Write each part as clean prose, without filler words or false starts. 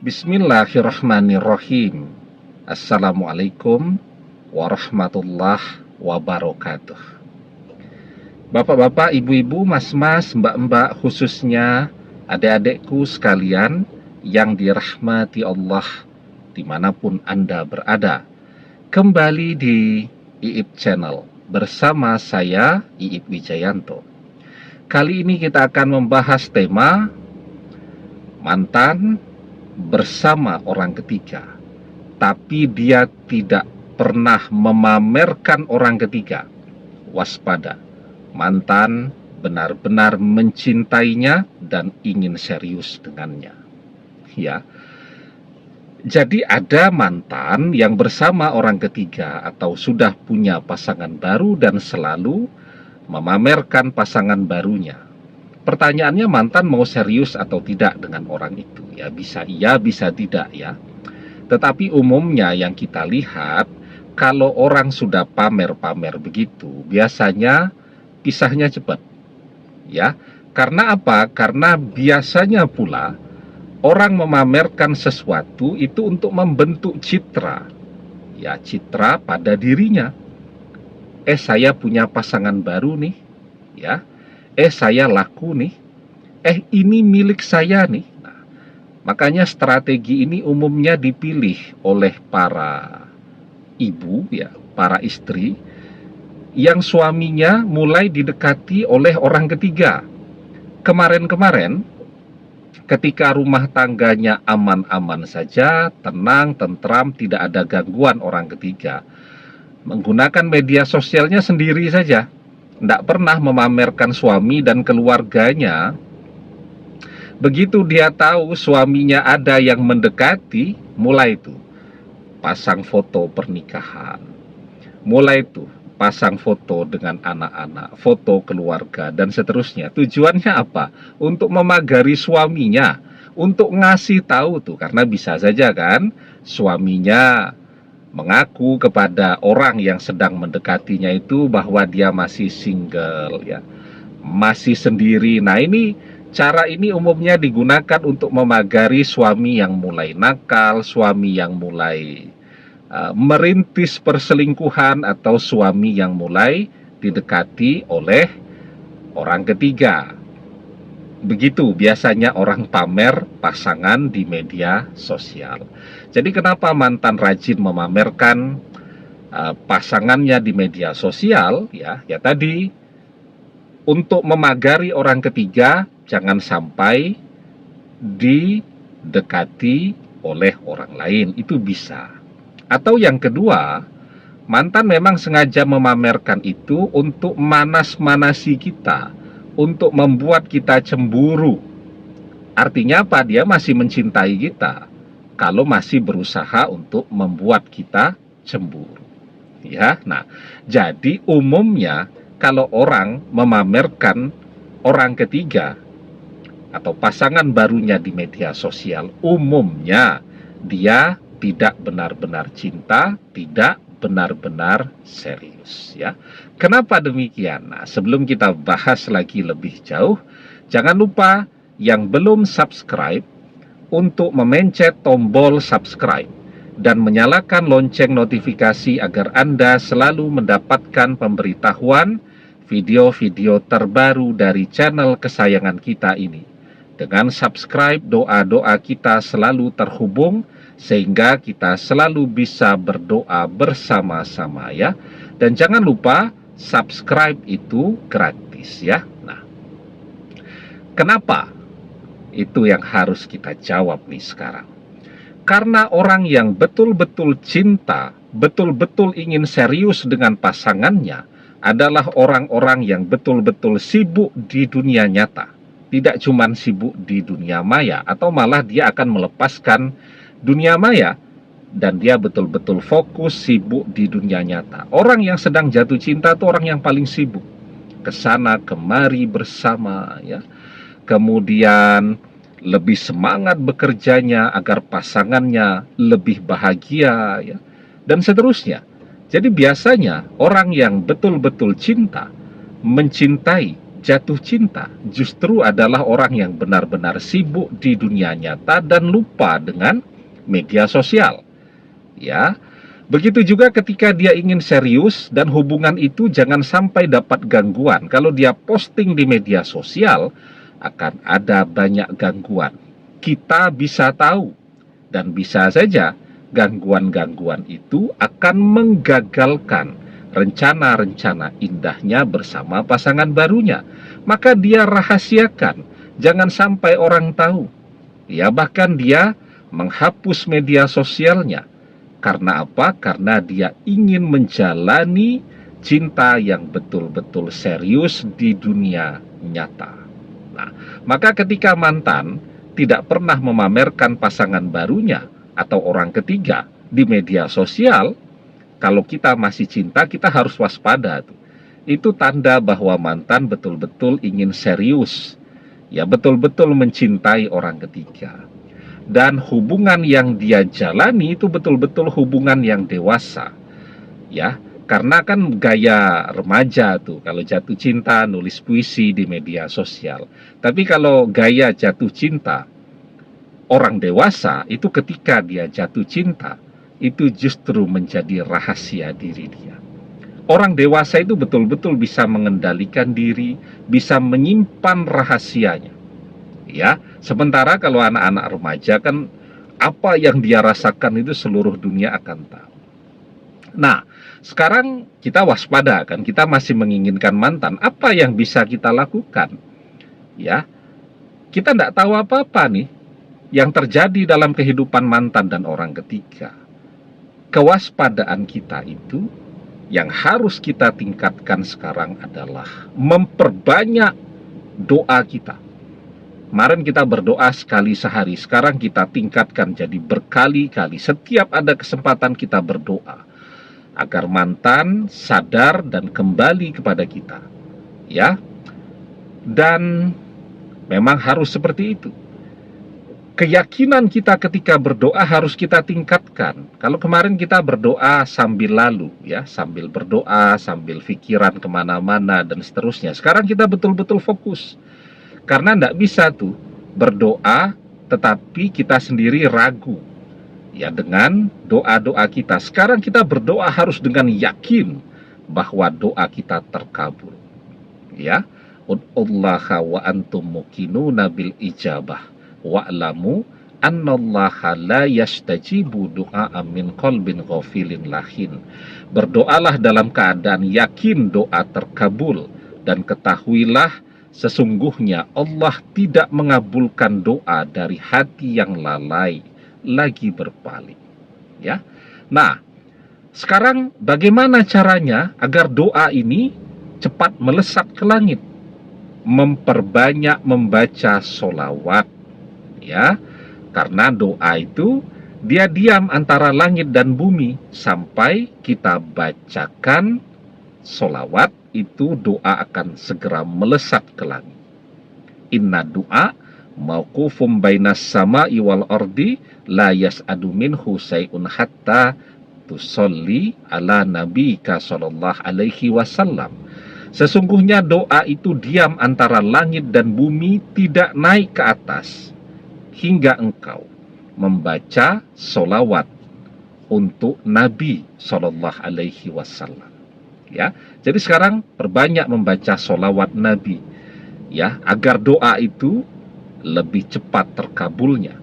Bismillahirrahmanirrahim. Assalamualaikum warahmatullahi wabarakatuh. Bapak-bapak, ibu-ibu, mas-mas, mbak-mbak, khususnya adik-adikku sekalian yang dirahmati Allah dimanapun Anda berada. Kembali di Iip Channel bersama saya, Iip Wijayanto. Kali ini kita akan membahas tema mantan bersama orang ketiga, tapi dia tidak pernah memamerkan orang ketiga. Waspada, mantan benar-benar mencintainya dan ingin serius dengannya. Ya, jadi ada mantan yang bersama orang ketiga atau sudah punya pasangan baru dan selalu memamerkan pasangan barunya. Pertanyaannya, mantan mau serius atau tidak dengan orang itu? Ya, bisa iya, bisa tidak ya. Tetapi umumnya yang kita lihat, kalau orang sudah pamer-pamer begitu, biasanya pisahnya cepat. Ya, karena apa? Karena biasanya pula orang memamerkan sesuatu itu untuk membentuk citra. Ya, citra pada dirinya. Saya punya pasangan baru nih, ya. Saya laku nih. Ini milik saya nih. Nah, makanya strategi ini umumnya dipilih oleh para ibu, ya, para istri yang suaminya mulai didekati oleh orang ketiga. Kemarin-kemarin, ketika rumah tangganya aman-aman saja, tenang, tentram, tidak ada gangguan orang ketiga, menggunakan media sosialnya sendiri saja, tidak pernah memamerkan suami dan keluarganya. Begitu dia tahu suaminya ada yang mendekati, mulai itu pasang foto pernikahan, mulai itu pasang foto dengan anak-anak, foto keluarga, dan seterusnya. Tujuannya apa? Untuk memagari suaminya, untuk ngasih tahu tuh, karena bisa saja kan suaminya mengaku kepada orang yang sedang mendekatinya itu bahwa dia masih single, ya, masih sendiri. Nah, cara ini umumnya digunakan untuk memagari suami yang mulai nakal, suami yang mulai merintis perselingkuhan, atau suami yang mulai didekati oleh orang ketiga. Begitu biasanya orang pamer pasangan di media sosial. Jadi kenapa mantan rajin memamerkan pasangannya di media sosial? Ya tadi, untuk memagari orang ketiga, jangan sampai didekati oleh orang lain, itu bisa. Atau yang kedua, mantan memang sengaja memamerkan itu untuk manas-manasi kita, untuk membuat kita cemburu. Artinya apa? Dia masih mencintai kita kalau masih berusaha untuk membuat kita cemburu. Ya, nah, jadi umumnya kalau orang memamerkan orang ketiga atau pasangan barunya di media sosial, umumnya dia tidak benar-benar cinta, tidak benar-benar serius, ya. Kenapa demikian? Nah, sebelum kita bahas lagi lebih jauh, jangan lupa yang belum subscribe untuk memencet tombol subscribe dan menyalakan lonceng notifikasi agar Anda selalu mendapatkan pemberitahuan video-video terbaru dari channel kesayangan kita ini. Dengan subscribe, doa-doa kita selalu terhubung, sehingga kita selalu bisa berdoa bersama-sama, ya. Dan jangan lupa, subscribe itu gratis, ya. Nah, kenapa? Itu yang harus kita jawab nih sekarang. Karena orang yang betul-betul cinta, betul-betul ingin serius dengan pasangannya, adalah orang-orang yang betul-betul sibuk di dunia nyata. Tidak cuma sibuk di dunia maya, atau malah dia akan melepaskan dunia maya dan dia betul-betul fokus sibuk di dunia nyata. Orang yang sedang jatuh cinta itu orang yang paling sibuk, kesana kemari bersama, ya. Kemudian lebih semangat bekerjanya agar pasangannya lebih bahagia, ya, dan seterusnya. Jadi biasanya orang yang betul-betul cinta, mencintai, jatuh cinta justru adalah orang yang benar-benar sibuk di dunia nyata dan lupa dengan media sosial. Ya, begitu juga ketika dia ingin serius dan hubungan itu jangan sampai dapat gangguan. Kalau dia posting di media sosial, akan ada banyak gangguan. Kita bisa tahu, dan bisa saja gangguan-gangguan itu akan menggagalkan rencana-rencana indahnya bersama pasangan barunya. Maka dia rahasiakan, jangan sampai orang tahu. Ya, bahkan dia menghapus media sosialnya. Karena apa? Karena dia ingin menjalani cinta yang betul-betul serius di dunia nyata. Nah, maka ketika mantan tidak pernah memamerkan pasangan barunya atau orang ketiga di media sosial, kalau kita masih cinta, kita harus waspada tuh. Itu tanda bahwa mantan betul-betul ingin serius, ya betul-betul mencintai orang ketiga. Dan hubungan yang dia jalani itu betul-betul hubungan yang dewasa, ya, karena kan gaya remaja tuh kalau jatuh cinta nulis puisi di media sosial. Tapi kalau gaya jatuh cinta orang dewasa itu ketika dia jatuh cinta itu justru menjadi rahasia diri dia. Orang dewasa itu betul-betul bisa mengendalikan diri, bisa menyimpan rahasianya. Ya, sementara kalau anak-anak remaja kan apa yang dia rasakan itu seluruh dunia akan tahu. Nah, sekarang kita waspada kan, kita masih menginginkan mantan. Apa yang bisa kita lakukan? Ya, kita tidak tahu apa-apa nih yang terjadi dalam kehidupan mantan dan orang ketiga. Kewaspadaan kita itu yang harus kita tingkatkan sekarang adalah memperbanyak doa kita. Kemarin kita berdoa sekali sehari, sekarang kita tingkatkan jadi berkali-kali. Setiap ada kesempatan kita berdoa agar mantan sadar dan kembali kepada kita. Ya. Dan memang harus seperti itu. Keyakinan kita ketika berdoa harus kita tingkatkan. Kalau kemarin kita berdoa sambil lalu, ya, sambil berdoa, sambil pikiran kemana-mana dan seterusnya. Sekarang kita betul-betul fokus. Karena tidak bisa tuh berdoa tetapi kita sendiri ragu. Ya, dengan doa-doa kita. Sekarang kita berdoa harus dengan yakin bahwa doa kita terkabul. Ya, ud'ullaha wa antum muqinuna bil ijabah wa'lamu annallaha la yastajibu du'a min qalbin ghafilin lahin. Berdoalah dalam keadaan yakin doa terkabul, dan ketahuilah sesungguhnya Allah tidak mengabulkan doa dari hati yang lalai lagi berpaling. Ya. Nah, sekarang bagaimana caranya agar doa ini cepat melesat ke langit? Memperbanyak membaca sholawat, ya, karena doa itu dia diam antara langit dan bumi sampai kita bacakan sholawat, itu doa akan segera melesat ke langit. Inna doa mauqufum bainas sama'i wal ardi la yas'adu minhu say'un hatta tusolli ala nabika sallallahu alaihi wasallam. Sesungguhnya doa itu diam antara langit dan bumi, tidak naik ke atas hingga engkau membaca sholawat untuk Nabi sallallahu alaihi wasallam. Ya, jadi sekarang perbanyak membaca sholawat Nabi, ya, agar doa itu lebih cepat terkabulnya.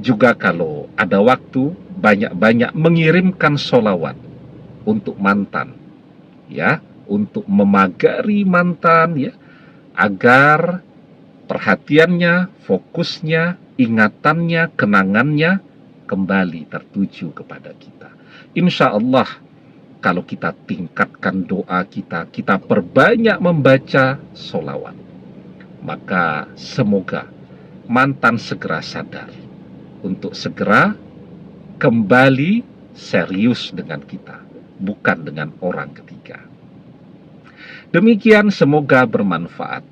Juga kalau ada waktu, banyak-banyak mengirimkan sholawat untuk mantan, ya, untuk memagari mantan, ya, agar perhatiannya, fokusnya, ingatannya, kenangannya kembali tertuju kepada kita. Insya Allah, kalau kita tingkatkan doa kita, kita perbanyak membaca sholawat, maka semoga mantan segera sadar untuk segera kembali serius dengan kita, bukan dengan orang ketiga. Demikian, semoga bermanfaat.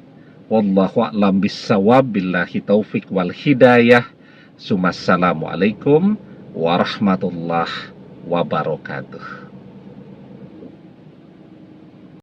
Wallahu a'lam bissawab, billahi taufik wal hidayah. Assalamualaikum warahmatullahi wabarakatuh.